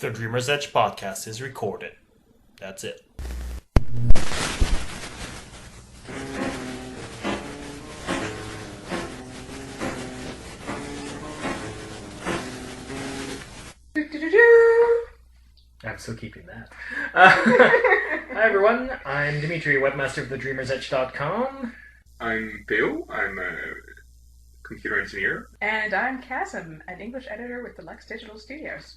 The Dreamer's Edge podcast is recorded. That's it. I'm still keeping that. Hi everyone, I'm Dimitri, webmaster of thedreamersedge.com. I'm Bill, I'm a computer engineer. And I'm Chasm, an English editor with Deluxe Digital Studios.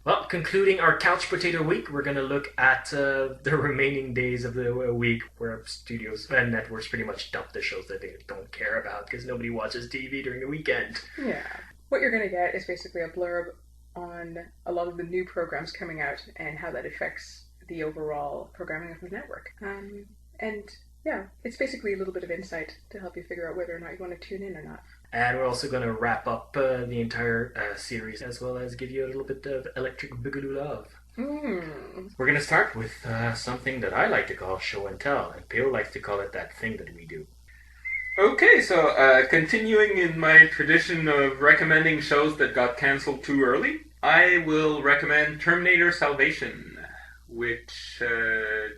Well, concluding our Couch Potato Week, we're going to look at the remaining days of the week where studios and networks pretty much dump the shows that they don't care about because nobody watches TV during the weekend. Yeah. What you're going to get is basically a blurb on a lot of the new programs coming out and how that affects the overall programming of the network. And yeah, it's basically a little bit of insight to help you figure out whether or not you want to tune in or not. And we're also going to wrap up the entire series as well as give you a little bit of electric boogaloo love. We're going to start with something that I like to call show and tell, and Bill likes to call it that thing that we do. Okay, so continuing in my tradition of recommending shows that got cancelled too early, I will recommend Terminator Salvation, which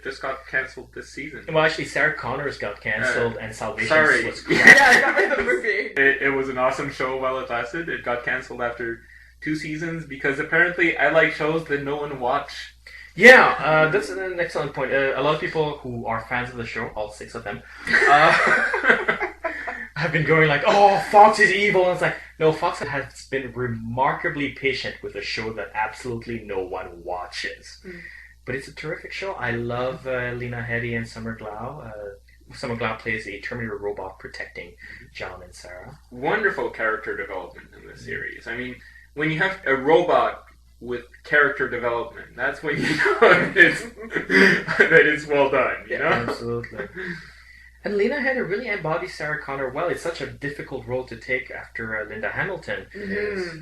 just got cancelled this season. Well, actually, Sarah Connor's got cancelled, and Salvation was great. Yeah, I got rid of the movie. It was an awesome show while it lasted. It got cancelled after 2 seasons because apparently I like shows that no one watch. Yeah, that's an excellent point. A lot of people who are fans of the show, all 6 of them, have been going like, oh, Fox is evil. And it's like, no, Fox has been remarkably patient with a show that absolutely no one watches. But it's a terrific show. I love Lena Headey and Summer Glau. Summer Glau plays a Terminator robot protecting John and Sarah. Wonderful character development in this series. I mean, when you have a robot with character development, that's when you know that it's well done, you know? Absolutely. And Lena Headey really embodies Sarah Connor well. It's such a difficult role to take after Linda Hamilton.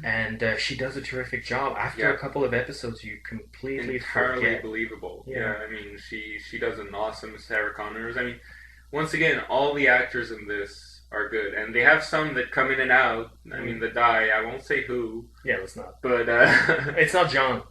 And she does a terrific job. After a couple of episodes, you completely entirely forget. Believable. Yeah, I mean, she does an awesome Sarah Connor. I mean, once again, all the actors in this are good. And they have some that come in and out. I mean, that die. I won't say who. Yeah, let's not. But it's not John.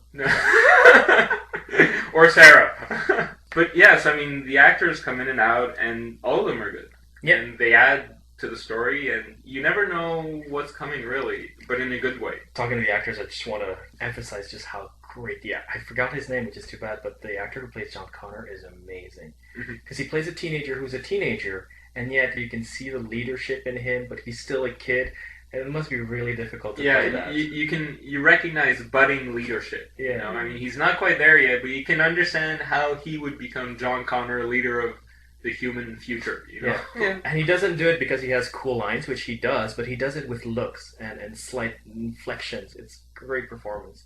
Or Sarah. But yes, I mean, the actors come in and out, and all of them are good. Yeah. And they add to the story, and you never know what's coming, really, but in a good way. Talking to the actors, I just want to emphasize just how great I forgot his name, which is too bad, but the actor who plays John Connor is amazing. Because he plays a teenager who's a teenager, and yet you can see the leadership in him, but he's still a kid. It must be really difficult to play that. You recognize budding leadership. Yeah. You know? I mean, he's not quite there yet, but you can understand how he would become John Connor, leader of the human future. You know? Yeah. And he doesn't do it because he has cool lines, which he does, but he does it with looks and slight inflections. It's a great performance.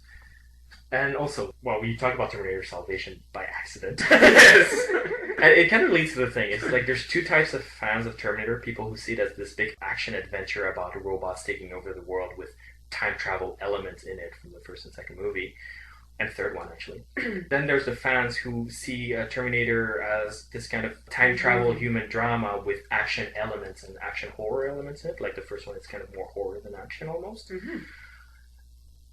And also, well, we talked about Terminator Salvation by accident. Yes. And it kind of leads to the thing. It's like there's 2 types of fans of Terminator. People who see it as this big action adventure about robots taking over the world with time travel elements in it from the first and second movie. And third one, actually. Then there's the fans who see Terminator as this kind of time travel human drama with action elements and action horror elements in it. Like the first one is kind of more horror than action almost.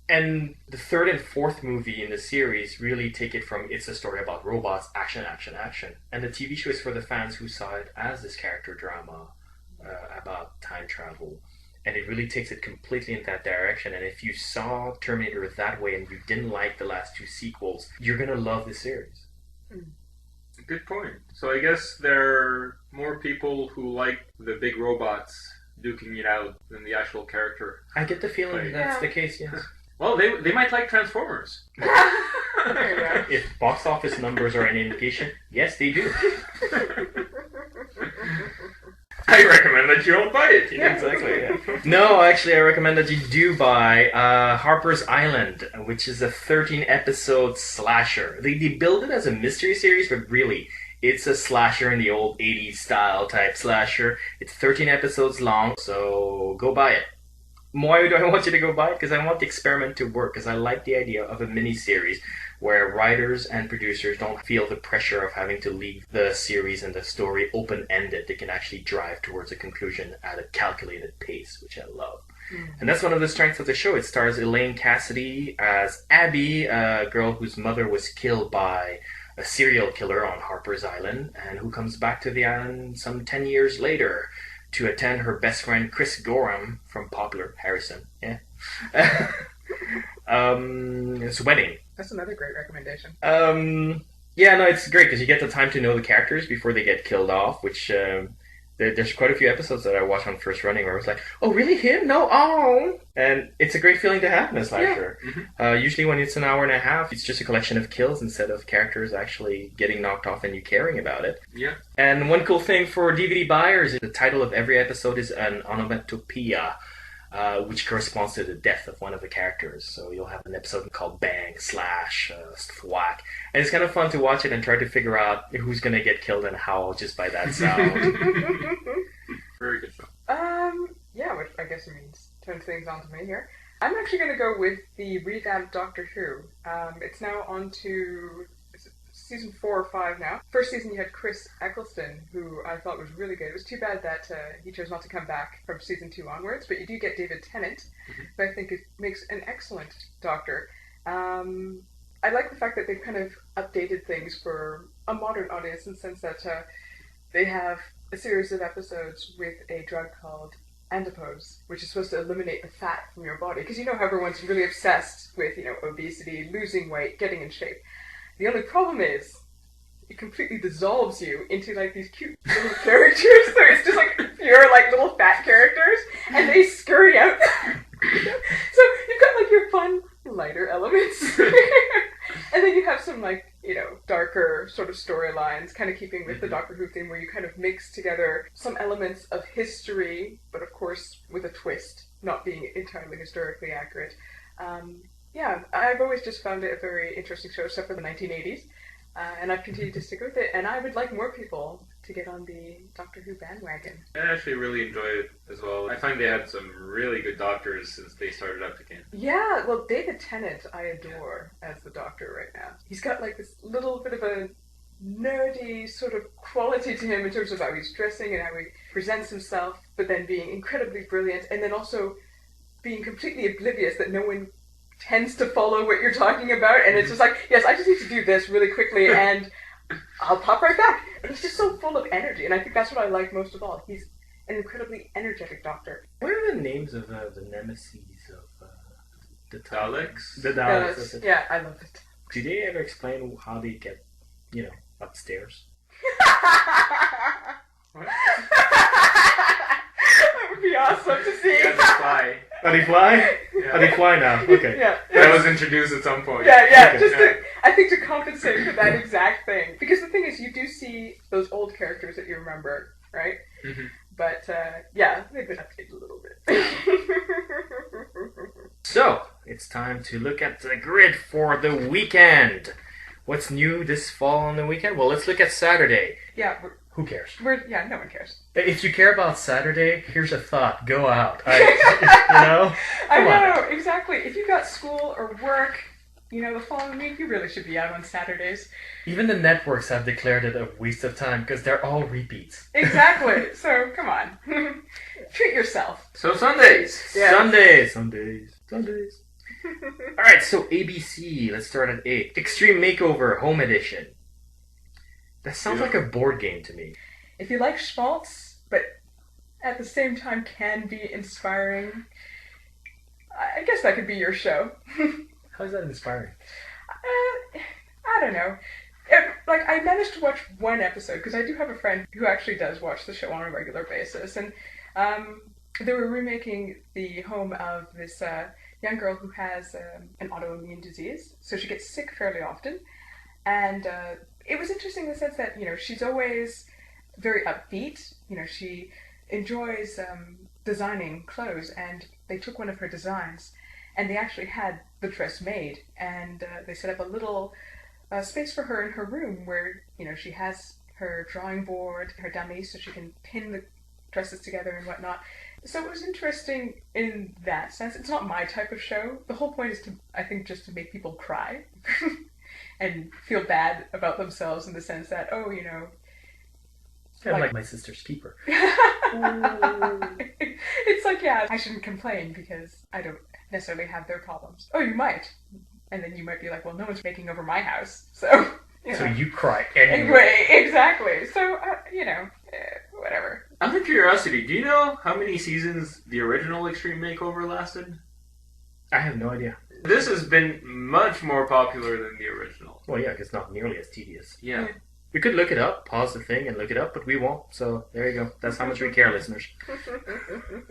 And the third and fourth movie in the series really take it from it's a story about robots, action, action, action. And the TV show is for the fans who saw it as this character drama about time travel. And it really takes it completely in that direction. And if you saw Terminator that way and you didn't like the last 2 sequels, you're going to love the series. Good point. So I guess there are more people who like the big robots duking it out than the actual character. I get the feeling that's the case, yes. Well, they might like Transformers. If box office numbers are an indication, yes, they do. I recommend that you don't buy it. Exactly. Yeah. No, actually, I recommend that you do buy Harper's Island, which is a 13-episode slasher. They build it as a mystery series, but really, it's a slasher in the old 80s style type slasher. It's 13 episodes long, so go buy it. Why do I want you to go buy it? Because I want the experiment to work, because I like the idea of a mini-series where writers and producers don't feel the pressure of having to leave the series and the story open-ended. They can actually drive towards a conclusion at a calculated pace, which I love. And that's one of the strengths of the show. It stars Elaine Cassidy as Abby, a girl whose mother was killed by a serial killer on Harper's Island, and who comes back to the island some 10 years later to attend her best friend Chris Gorham from Popular Harrison. Yeah. His wedding. That's another great recommendation. Yeah, no, it's great because you get the time to know the characters before they get killed off, which there's quite a few episodes that I watched on first running where I was like, oh, really him? No, oh! And it's a great feeling to have in a slasher. Yeah. Usually when it's an hour and a half, it's just a collection of kills instead of characters actually getting knocked off and you caring about it. Yeah. And one cool thing for DVD buyers, the title of every episode is an onomatopoeia, which corresponds to the death of one of the characters. So you'll have an episode called Bang, Slash, Thwack. And it's kind of fun to watch it and try to figure out who's going to get killed and how just by that sound. Very good show. Yeah, which I guess it means turn things on to me here. I'm actually going to go with the revamped Doctor Who. It's now on to season 4 or 5 now. First season you had Chris Eccleston, who I thought was really good. It was too bad that he chose not to come back from season 2 onwards, but you do get David Tennant, who I think makes an excellent Doctor. I like the fact that they've kind of updated things for a modern audience in the sense that they have a series of episodes with a drug called Andipose, which is supposed to eliminate the fat from your body. Because you know how everyone's really obsessed with, obesity, losing weight, getting in shape. The only problem is, it completely dissolves you into like these cute little characters. So it's just like pure like little fat characters, and they scurry out. So you've got like your fun, lighter elements, and then you have some like darker sort of storylines, kind of keeping with the Doctor Who theme, where you kind of mix together some elements of history, but of course with a twist, not being entirely historically accurate. Yeah, I've always just found it a very interesting show, except for the 1980s, and I've continued to stick with it, and I would like more people to get on the Doctor Who bandwagon. I actually really enjoy it as well. I find they had some really good doctors since they started up again. Yeah, well, David Tennant I adore as the Doctor right now. He's got like this little bit of a nerdy sort of quality to him in terms of how he's dressing and how he presents himself, but then being incredibly brilliant, and then also being completely oblivious that no one tends to follow what you're talking about, and it's just like, yes, I just need to do this really quickly and I'll pop right back. And he's just so full of energy, and I think that's what I like most of all. He's an incredibly energetic Doctor. What are the names of the nemesis of the Daleks? The Daleks. Yeah, I love it. Do they ever explain how they get, upstairs? What? That would be awesome to see. Yeah, they fly. Oh, they fly? Yeah. Oh, they fly now. Okay. Yeah. That was introduced at some point. Yeah, Okay. I think to compensate for that exact thing. Because the thing is, you do see those old characters that you remember, right? Mm-hmm. But, yeah, they've been updated a little bit. So, it's time to look at the grid for the weekend. What's new this fall on the weekend? Well, let's look at Saturday. Yeah, Who cares? no one cares. If you care about Saturday, here's a thought. Go out. Come I know, on. exactly. If you got school or work, the following week, you really should be out on Saturdays. Even the networks have declared it a waste of time because they're all repeats. Exactly. So, come on. Treat yourself. So Sundays. Yeah. Sundays. Alright, so ABC. Let's start at 8. Extreme Makeover Home Edition. That sounds like a board game to me. If you like schmaltz, but at the same time can be inspiring, I guess that could be your show. How is that inspiring? I don't know. I managed to watch one episode, because I do have a friend who actually does watch the show on a regular basis, and they were remaking the home of this young girl who has an autoimmune disease, so she gets sick fairly often, and it was interesting in the sense that, she's always very upbeat. She enjoys designing clothes, and they took one of her designs, and they actually had the dress made, and they set up a little space for her in her room where, she has her drawing board, her dummy, so she can pin the dresses together and whatnot. So it was interesting in that sense. It's not my type of show. The whole point is just to make people cry. And feel bad about themselves in the sense that, Yeah, like my sister's keeper. It's like, yeah, I shouldn't complain because I don't necessarily have their problems. Oh, you might. And then you might be like, well, no one's making over my house. So, So you cry anyway. Anyway, exactly. So, whatever. Out of curiosity, do you know how many seasons the original Extreme Makeover lasted? I have no idea. This has been much more popular than the original. Well, yeah, because not nearly as tedious. Yeah. We could look it up, pause the thing and look it up, but we won't. So there you go. That's how much we care, listeners.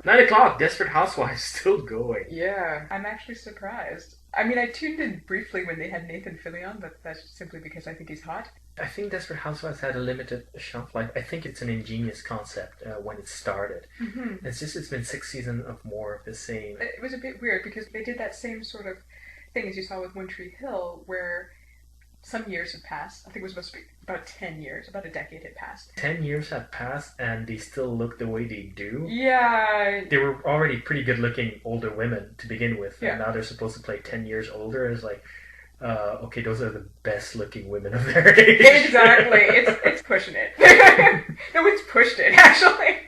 9 o'clock, Desperate Housewives still going. Yeah, I'm actually surprised. I mean, I tuned in briefly when they had Nathan Fillion, but that's simply because I think he's hot. I think Desperate Housewives had a limited shelf life. I think it's an ingenious concept when it started. Mm-hmm. It's been 6 seasons of more of the same. It was a bit weird because they did that same sort of thing as you saw with One Tree Hill, where some years had passed. I think it was supposed to be about 10 years, about a decade had passed. 10 years have passed and they still look the way they do. Yeah. They were already pretty good looking older women to begin with, Yeah. and now they're supposed to play 10 years older. It's like, okay, those are the best looking women of their age. Exactly. It's pushing it. No, it's pushed it, actually.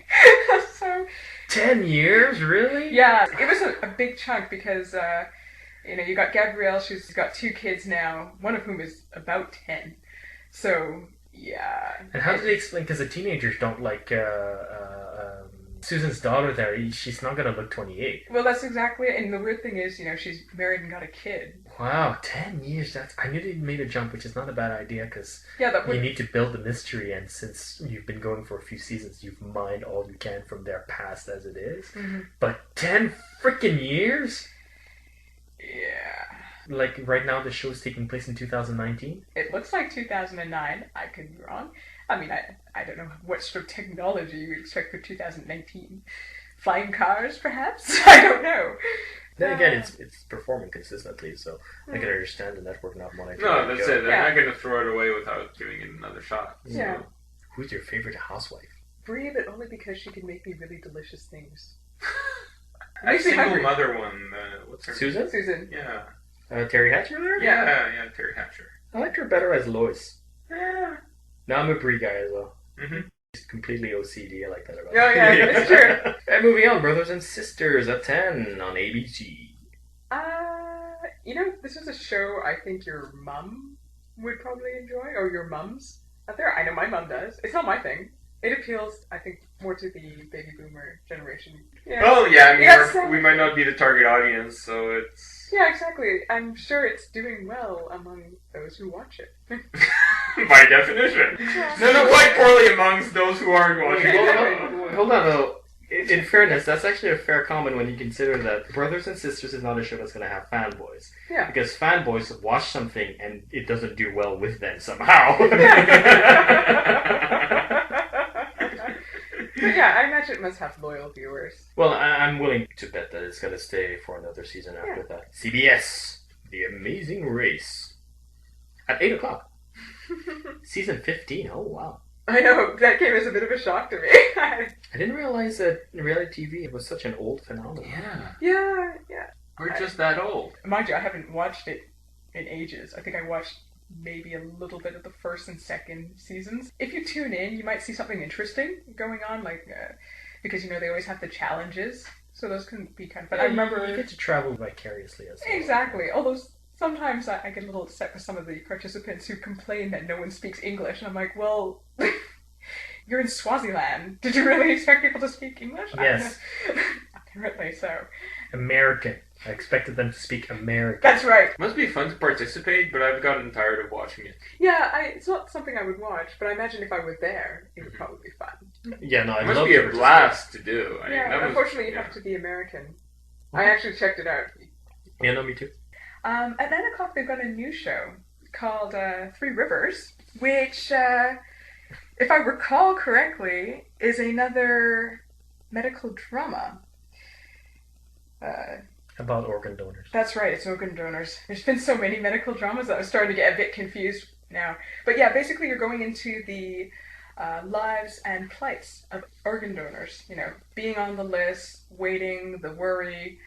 So 10 years? Really? yeah, it was a big chunk because you got Gabrielle. She's got 2 kids now, one of whom is about 10. So yeah. And how do they explain? Because the teenagers don't like Susan's daughter there. She's not going to look 28. Well, that's exactly it. And the weird thing is, she's married and got a kid. Wow, 10 years. I knew they made a jump, which is not a bad idea because Yeah, that would. you need to build the mystery. And since you've been going for a few seasons, you've mined all you can from their past as it is. Mm-hmm. But 10 freaking years? Yeah. Like right now, the show's taking place in 2019. It looks like 2009. I could be wrong. I mean, I don't know what sort of technology you would expect for 2019. Flying cars, perhaps? I don't know. Then again, it's performing consistently, so I can understand the network not wanting to. No, that's it. They're Yeah. not going to throw it away without giving it another shot. So. Yeah. Who's your favorite housewife? Brie, but only because she can make me really delicious things. A Makes me single hungry. mother one. What's her Susan? Susan. Yeah. Terry Hatcher there? Yeah, Terry Hatcher. I liked her better as Lois. Yeah. Now I'm a Brie guy as well. Mm-hmm. She's completely OCD. I like that about Oh, her. yeah, it's true. And moving on, Brothers and Sisters at 10 on ABC. This is a show I think your mum would probably enjoy, or your mums out there. I know my mum does. It's not my thing. It appeals, I think, more to the baby boomer generation. Yeah. Oh, yeah, I mean, Yes, we might not be the target audience, so it's... Yeah, exactly. I'm sure it's doing well among those who watch it. By definition. No, quite poorly amongst those who aren't watching it. Hold on, though. In fairness, that's actually a fair comment when you consider that Brothers and Sisters is not a show that's going to have fanboys. Yeah. Because fanboys watch something and it doesn't do well with them somehow. But yeah, I imagine it must have loyal viewers. Well, I'm willing to bet that it's going to stay for another season after that. CBS, The Amazing Race. At 8 o'clock. Season 15, oh wow. I know, that came as a bit of a shock to me. I didn't realize that reality TV was such an old phenomenon. Yeah. Yeah. We're just that old. Mind you, I haven't watched it in ages. I think I watched maybe a little bit of the first and second seasons. If you tune in, you might see something interesting going on, because, they always have the challenges. So those can be kind of fun. I remember... You get to travel vicariously as well. Exactly. Although sometimes I get a little upset with some of the participants who complain that no one speaks English. And I'm like, well, you're in Swaziland. Did you really expect people to speak English? Yes. Apparently so. American. I expected them to speak American. That's right. Must be fun to participate, but I've gotten tired of watching it. Yeah, it's not something I would watch, but I imagine if I were there, it would probably be fun. Yeah, no, I It must love be a blast to do. I mean, that was- unfortunately you have to be American. I actually checked it out. Yeah, no, me too. At 9 o'clock they've got a new show called 3 Rivers, which, if I recall correctly, is another medical drama. About organ donors. That's right, it's organ donors. There's been so many medical dramas that I'm starting to get a bit confused now. But yeah, basically you're going into the lives and plights of organ donors. Being on the list, waiting, the worry.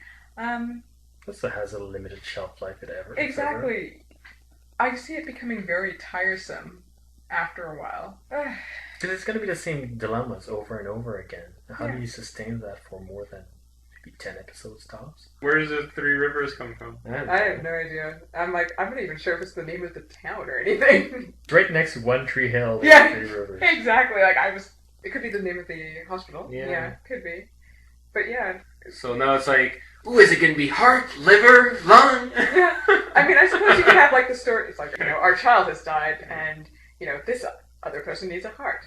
This has a limited shelf life, if ever. Exactly. I see it becoming very tiresome after a while. Because it's going to be the same dilemmas over and over again. How Yeah. do you sustain that for more than maybe 10 episodes tops? Where does the Three Rivers come from? I don't I have know. no idea. I'm not even sure if it's the name of the town or anything. Right next to One Tree Hill, there's Yeah. 3 Rivers. Exactly. It could be the name of the hospital. Yeah. Could be. But yeah. So now it's like, ooh, is it going to be heart, liver, lung? Yeah. I mean, I suppose you could have like the story. It's like, our child has died, and this other person needs a heart.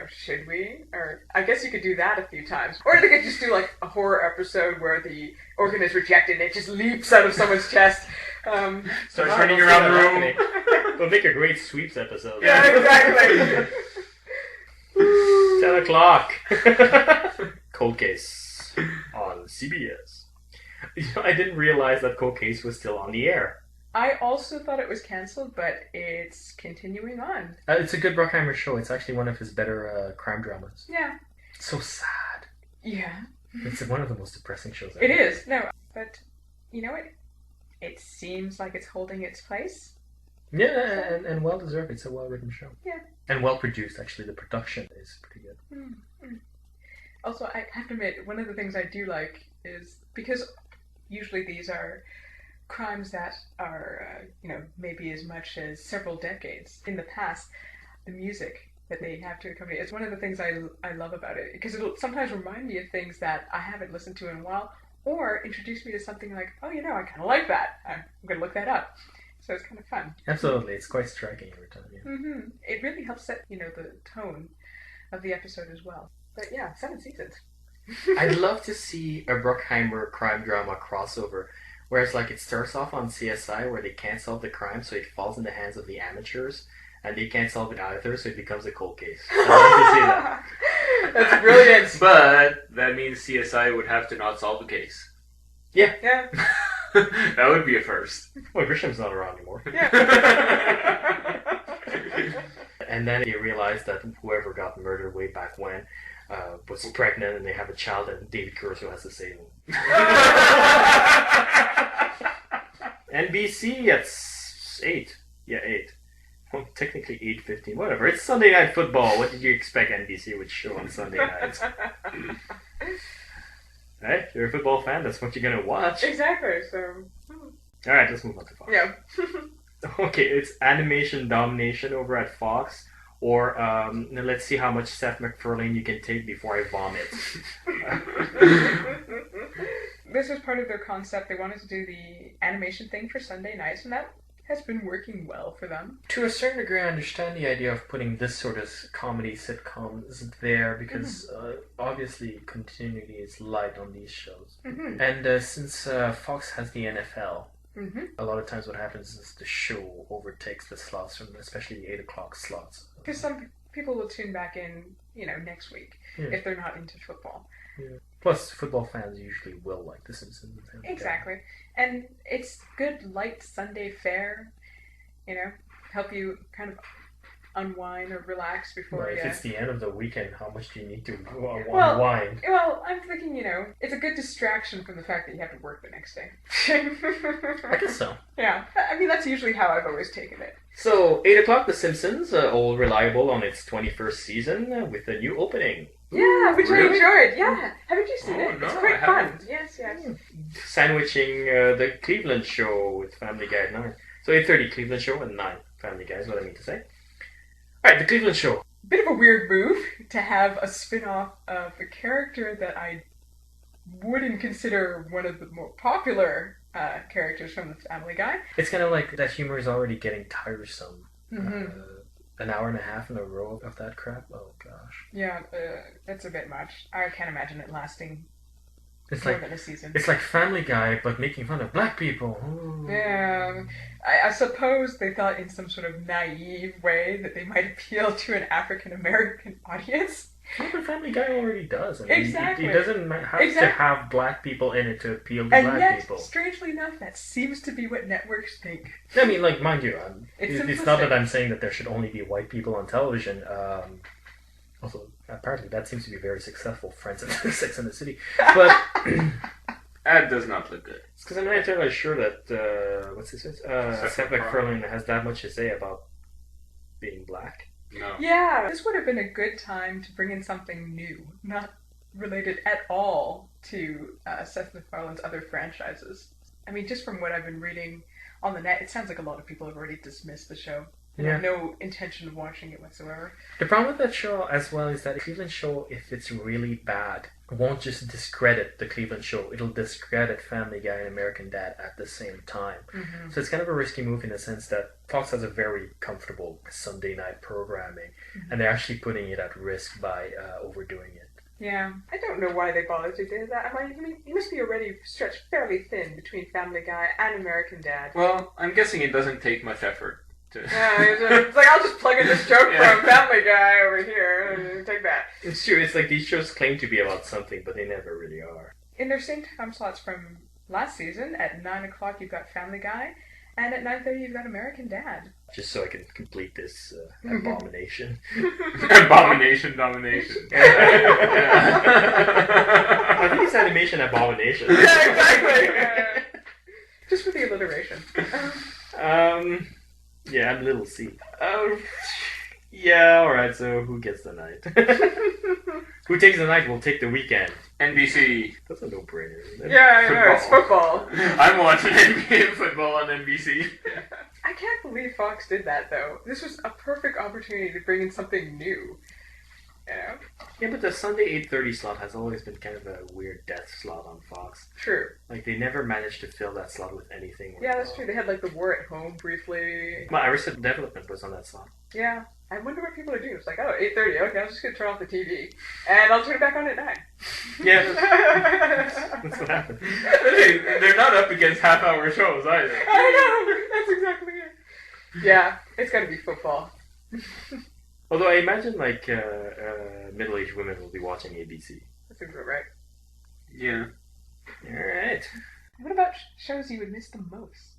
Should we? Or I guess you could do that a few times. Or they could just do like a horror episode where the organ is rejected and it just leaps out of someone's chest. Starts running around the room. It'll make a great sweeps episode. Yeah, exactly. 10 o'clock. Cold Case on CBS. I didn't realize that Cold Case was still on the air. I also thought it was cancelled, but it's continuing on. It's a good Bruckheimer show. It's actually one of his better crime dramas. Yeah. So sad. Yeah. It's one of the most depressing shows ever. It is. No, but you know what? It seems like it's holding its place. Yeah, and well deserved. It's a well written show. Yeah. And well produced. Actually, the production is pretty good. Mm-hmm. Also, I have to admit, one of the things I do like is because usually these are crimes that are, maybe as much as several decades in the past. The music that they have to accompany it's one of the things I love about it, because it'll sometimes remind me of things that I haven't listened to in a while, or introduce me to something like, oh, I kind of like that. I'm going to look that up. So it's kind of fun. Absolutely, it's quite striking every time. Yeah. Mm-hmm. It really helps set, the tone of the episode as well. But yeah, 7 seasons. I'd love to see a Bruckheimer crime drama crossover, whereas like it starts off on CSI where they can't solve the crime, so it falls in the hands of the amateurs, and they can't solve it either, so it becomes a cold case. I'd love to see that. That's brilliant. But that means CSI would have to not solve the case. Yeah. Yeah. That would be a first. Well, Grisham's not around anymore. Yeah. And then they realize that whoever got murdered way back when was pregnant, and they have a child, and David Caruso has to save him. NBC at 8. Yeah, 8. Well, technically 8:15. Whatever. It's Sunday Night Football. What did you expect NBC would show on Sunday nights? Hey, you're a football fan. That's what you're gonna watch. Exactly. So. All right, let's move on to Fox. Yeah. Okay, it's animation domination over at Fox, or let's see how much Seth MacFarlane you can take before I vomit. This was part of their concept. They wanted to do the animation thing for Sunday nights, and that has been working well for them. To a certain degree, I understand the idea of putting this sort of comedy sitcoms there, because obviously continuity is light on these shows. Mm-hmm. And since Fox has the NFL, Mm-hmm. a lot of times what happens is the show overtakes the slots, from especially the 8 o'clock slots. Because some people will tune back in, next week if they're not into football. Yeah. Plus, football fans usually will like The Simpsons. Exactly. And it's good, light Sunday fare, help you kind of unwind or relax before Well, if it's the end of the weekend, how much do you need to unwind? Well, I'm thinking, it's a good distraction from the fact that you have to work the next day. I guess so. Yeah. I mean, that's usually how I've always taken it. So, 8 o'clock, The Simpsons, all reliable on its 21st season with a new opening. Yeah, which Really? I enjoyed. Yeah. Haven't you seen it? No, It's quite I fun. haven't. Yes. Sandwiching the Cleveland Show with Family Guy at 9. So 8:30 Cleveland Show and 9 Family Guy is what I mean to say. Alright, the Cleveland Show. Bit of a weird move to have a spin-off of a character that I wouldn't consider one of the more popular characters from the Family Guy. It's kind of like that humor is already getting tiresome. Mm-hmm. An hour and a half in a row of that crap? Oh gosh. Yeah, that's a bit much. I can't imagine it lasting It's more like than a season. it's like Family Guy, but making fun of black people. Ooh. Yeah, I suppose they thought in some sort of naive way that they might appeal to an African American audience. Yeah, but Family Guy already does. I mean, Exactly. He doesn't have to Exactly. have black people in it to appeal to And black yet, people. strangely enough, that seems to be what networks think. I mean, like, mind you, It's it's not simplistic. that I'm saying that there should only be white people on television. Also, apparently, that seems to be very successful. Friends and Sex and the City, but That does not look good. it's because I'm not entirely sure that Seth MacFarlane has that much to say about being black. No. Yeah, this would have been a good time to bring in something new, not related at all to Seth MacFarlane's other franchises. I mean, just from what I've been reading on the net, it sounds like a lot of people have already dismissed the show and have no intention of watching it whatsoever. The problem with that show as well is that the Cleveland show, if it's really bad, won't just discredit the Cleveland show. It'll discredit Family Guy and American Dad at the same time. Mm-hmm. So it's kind of a risky move in the sense that Fox has a very comfortable Sunday night programming, and they're actually putting it at risk by overdoing it. Yeah, I don't know why they bothered to do that. I mean, he must be already stretched fairly thin between Family Guy and American Dad. Well, I'm guessing it doesn't take much effort. Yeah, it's like, I'll just plug in this joke from Family Guy over here and take that. It's true. It's like these shows claim to be about something, but they never really are. In their same time slots from last season, at 9 o'clock you've got Family Guy, and at 9:30 you've got American Dad. Just so I can complete this abomination. Abomination domination. I think it's animation abomination. Yeah, exactly. Just for the alliteration. Yeah, I'm Little C. Yeah, alright, so who gets the night? Who takes the night will take the weekend. NBC. That's a no-brainer, isn't it? Yeah, it's football. I'm watching NBA football on NBC. I can't believe Fox did that, though. This was a perfect opportunity to bring in something new. You know? Yeah, but the Sunday 8:30 slot has always been kind of a weird death slot on Fox. True. Like, they never managed to fill that slot with anything. Yeah, that's true. They had, like, The War at Home briefly. Well, Arrested Development was on that slot. Yeah. I wonder what people are doing. It's like, 8:30, okay, I'm just going to turn off the TV. And I'll turn it back on at 9. Yeah, that's what happened. They're not up against half-hour shows either. I know! That's exactly it. Yeah, it's got to be football. Although I imagine, like, middle-aged women will be watching ABC. That seems about right. Yeah. Alright. What about shows you would miss the most?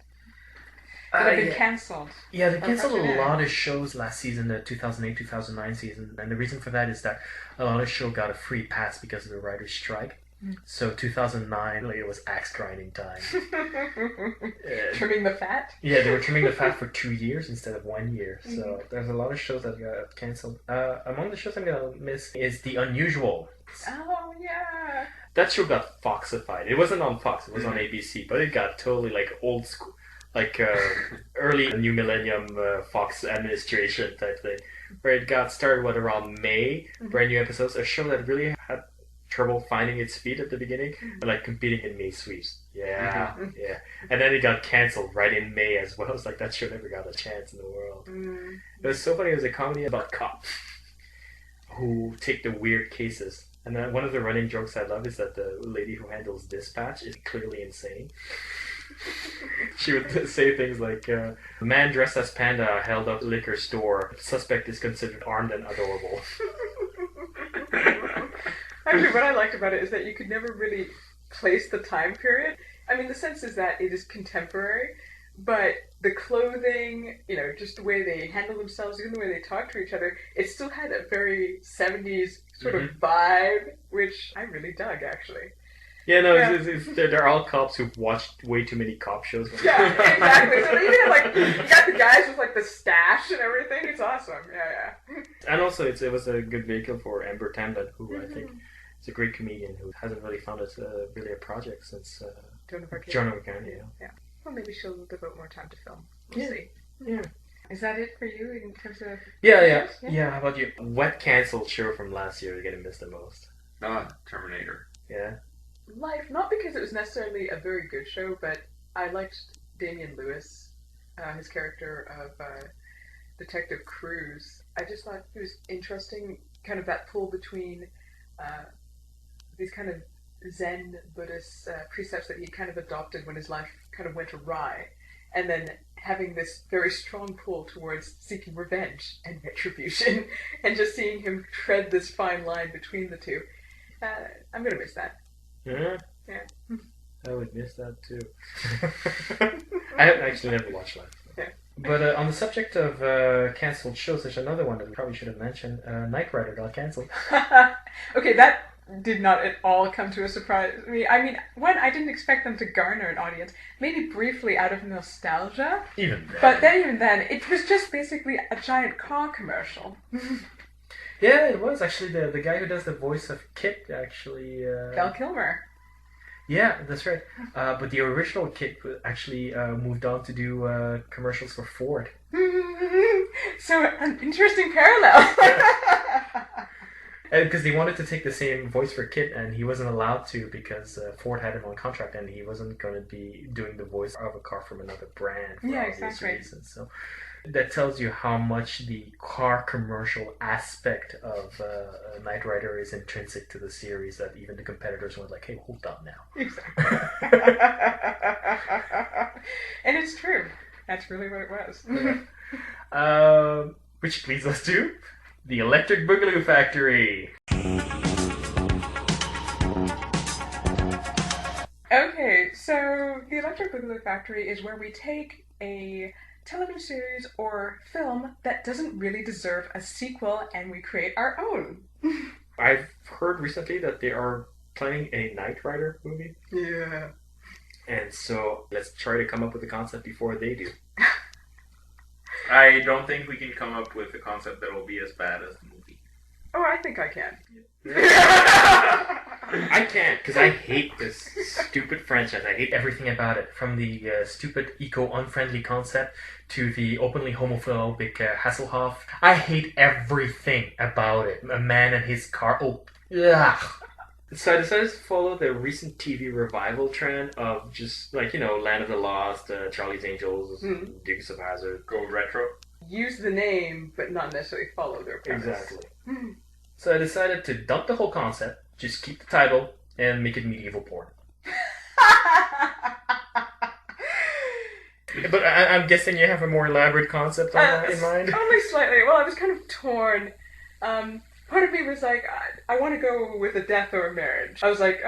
That have been cancelled. Yeah, they canceled Actually, a lot of shows last season, the 2008-2009 season, and the reason for that is that a lot of shows got a free pass because of the writer's strike. So 2009, like, it was axe grinding time. Trimming the fat? Yeah, they were trimming the fat for 2 years instead of 1 year. So there's a lot of shows that got cancelled. Among the shows I'm gonna miss is The Unusual. Oh, yeah. That show got Foxified. It wasn't on Fox, it was on ABC, but it got totally like old school, like early New Millennium Fox administration type thing, where it got started around May, brand new episodes. A show that really had trouble finding its feet at the beginning, but like competing in May sweeps. Yeah, yeah. And then it got cancelled right in May as well. It's like that show never got a chance in the world. It was so funny. It was a comedy about cops who take the weird cases. And then one of the running jokes I love is that the lady who handles dispatch is clearly insane. She would say things like, a man dressed as Panda held up a liquor store. Suspect is considered armed and adorable. Actually, what I liked about it is that you could never really place the time period. I mean, the sense is that it is contemporary, but the clothing, just the way they handle themselves, even the way they talk to each other, it still had a very 70s sort of vibe, which I really dug, actually. Yeah, no, they're all cops who've watched way too many cop shows. Yeah, exactly. So they even have, you got the guys with, the stash and everything. It's awesome. Yeah. And also, it was a good vehicle for Amber Tamblyn, who I think is a great comedian who hasn't really found it really a project since Joan of Arc. Yeah. Well, maybe she'll devote more time to film. We'll see. Yeah. Is that it for you in terms of... Yeah. How about you? What cancelled show from last year is going to miss the most? Terminator. Yeah. Life, not because it was necessarily a very good show, but I liked Damian Lewis, his character of Detective Cruz. I just thought it was interesting, kind of that pull between these kind of Zen Buddhist precepts that he kind of adopted when his life kind of went awry, and then having this very strong pull towards seeking revenge and retribution, and just seeing him tread this fine line between the two. I'm going to miss that. Yeah? Yeah. I would miss that too. I have actually never watched Life. Yeah. But on the subject of cancelled shows, there's another one that we probably should have mentioned. Knight Rider got cancelled. Okay, that did not at all come to a surprise me. I mean, one, I didn't expect them to garner an audience, maybe briefly out of nostalgia, Even then. but then even then, it was just basically a giant car commercial. Yeah, it was actually the guy who does the voice of Kit actually. Val Kilmer. Yeah, that's right. But the original Kit actually moved on to do commercials for Ford. So, an interesting parallel. Because they wanted to take the same voice for Kit, and he wasn't allowed to because Ford had him on contract, and he wasn't going to be doing the voice of a car from another brand for Yeah, obvious exactly. reasons. So that tells you how much the car commercial aspect of Knight Rider is intrinsic to the series. That even the competitors were like, "Hey, hold on now." Exactly. And it's true. That's really what it was. Which leads us to the Electric Boogaloo Factory. Okay, so the Electric Boogaloo Factory is where we take a television series or film that doesn't really deserve a sequel and we create our own. I've heard recently that they are planning a Knight Rider movie, Yeah. and so let's try to come up with a concept before they do. I don't think we can come up with a concept that will be as bad as the movie. Oh, I think I can. I can't, because I hate this stupid franchise. I hate everything about it, from the stupid eco-unfriendly concept to the openly homophobic Hasselhoff. I hate everything about it. A man and his car. Oh, ugh. So I decided to follow the recent TV revival trend of just, like, Land of the Lost, Charlie's Angels, Dukes of Hazzard. Go retro. Use the name, but not necessarily follow their premise. Exactly. So I decided to dump the whole concept, just keep the title, and make it medieval porn. But I'm guessing you have a more elaborate concept in mind? Only slightly. Well, I was kind of torn. Part of me was like, I want to go with a death or a marriage. I was like,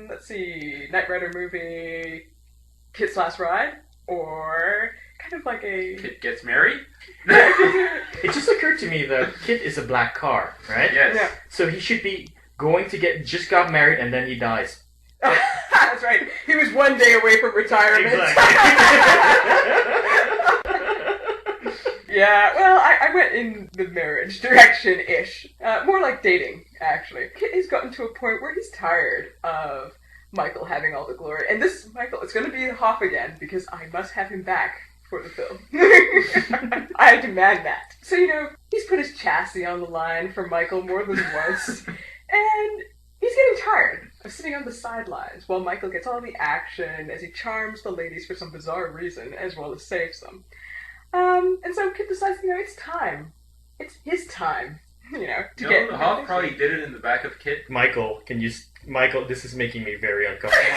let's see, Knight Rider movie, Kit's Last Ride, or kind of like a... Kit gets married? It just occurred to me that Kit is a black car, right? Yes. Yeah. So he should be going to just got married and then he dies. That's right. He was one day away from retirement. Yeah, well, I went in the marriage direction-ish. More like dating, actually. Kit has gotten to a point where he's tired of Michael having all the glory. And this Michael is going to be Hoff again, because I must have him back for the film. I demand that. So, he's put his chassis on the line for Michael more than once. And he's getting tired of sitting on the sidelines while Michael gets all the action as he charms the ladies for some bizarre reason, as well as saves them. And so Kit decides, it's time. It's his time, to get... Hoff probably did it in the back of Kit. Michael, Michael, this is making me very uncomfortable.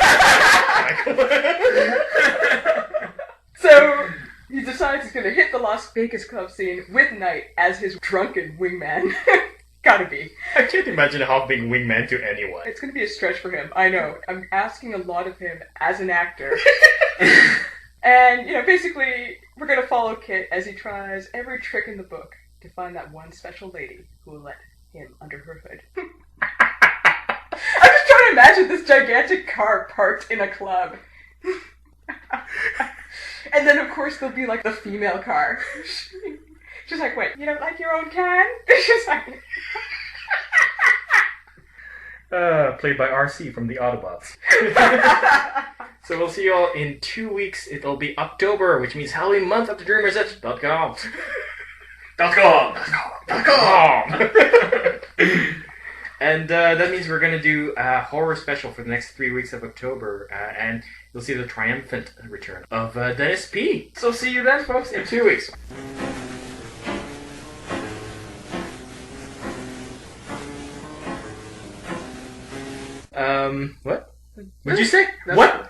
Michael. So, he decides he's going to hit the Las Vegas club scene with Knight as his drunken wingman. Gotta be. I can't imagine Hoff being wingman to anyone. It's going to be a stretch for him. I know. I'm asking a lot of him as an actor. And, basically, we're going to follow Kit as he tries every trick in the book to find that one special lady who will let him under her hood. I'm just trying to imagine this gigantic car parked in a club. And then, of course, there'll be, the female car. She's like, wait, you don't like your own can? She's like... Played by RC from the Autobots. So we'll see you all in 2 weeks. It'll be October, which means Halloween month at thedreamers.com. And that means we're going to do a horror special for the next 3 weeks of October. And you'll see the triumphant return of Dennis P. So see you then, folks, in 2 weeks. What? What'd you say? What?